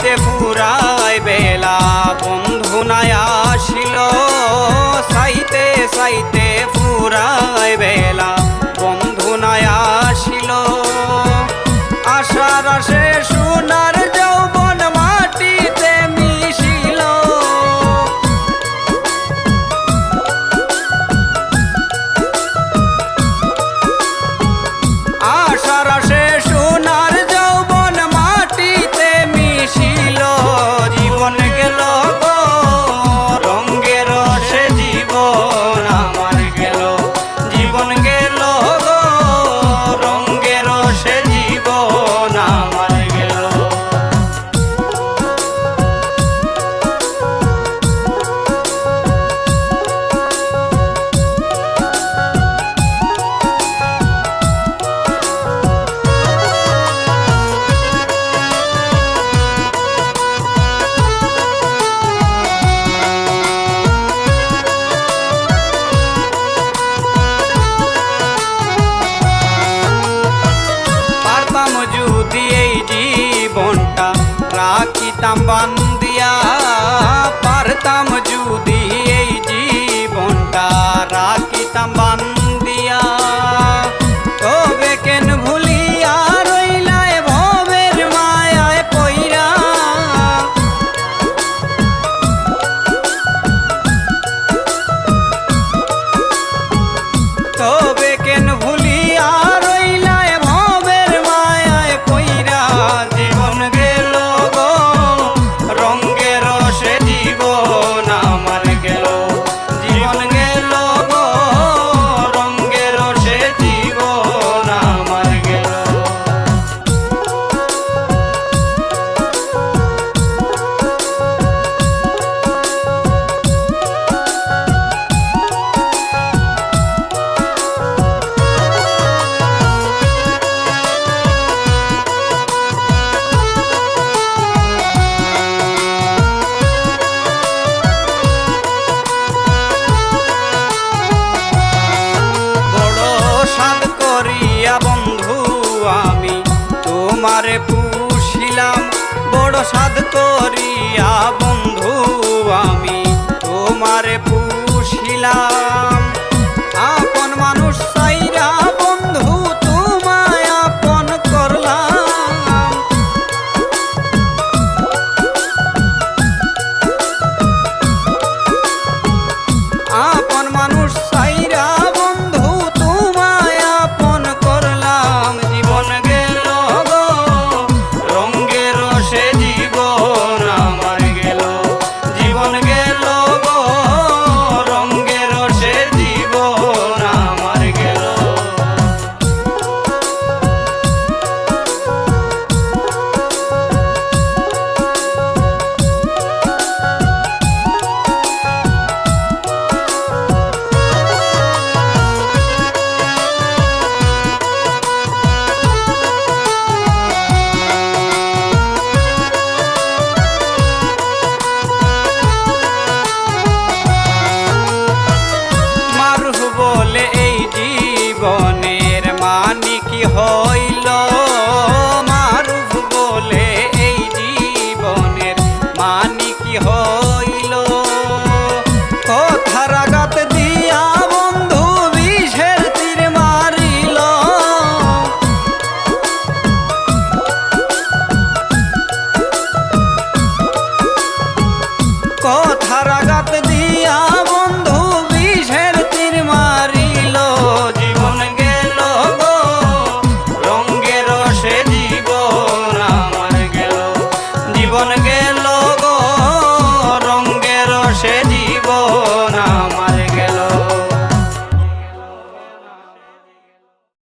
সাইতে ফুরাই বেলা বন্ধু নাই আসিল, সাইতে সাইতে ফুরাই বেলা বন্ধু নাই আসিল। আশার আশে সোনার যৌবন মাটিতে মিশিল, আশার আশে সোনার যৌবন মাটিতে মিশিল। জীবন গেল গো রঙের রসে জীবন আমার গেল, জীবন গেল গো রঙের রসে জীবন আমার গেল। পারতাম যদি এই জীবনটা রাখিতাম বান্দিয়া, পারতাম যদি এই জীবনটা রাখিতাম বান্দিয়া, তবে কেন ভুলিয়া রইলায় ভবের মায়ায় পইরা, তবে কেন ভুলিয়া রইলায় ভবের মায়ায় পইরা। জীবন গেল গো রঙের রসে জীবন আমার গেল, জীবন গেল গো রঙের রসে জীবন আমার গেল। বন্ধু আমি তোমারে পুষিলাম, বড় সাধ করিয়া বন্ধু আমি তোমারে পুষিলাম। আপন মানুষ চাইরা বন্ধু তোমায় আপন করলাম, আপন মানুষ চাইরা বন্ধু তোমায় আপন করলাম। জীবন গেল গো রঙের রসে জীবন আমার গেল, জীবন গেল গো রঙের রসে জীবন আমার গেল। মারুফ বলে এই জীবনের মানি কি হইল, মারুফ বলে এই জীবনের মানি কি হইল। কথার আঘাত দিয়া বন্ধু বিষের তীর মারিল, কথার আঘাত দিয়া বন্ধু বিষের তীর মারিল। জীবন গেল গো রঙের রসে জীবন আমার গেল, জীবন গেল গো রঙের রসে জীবন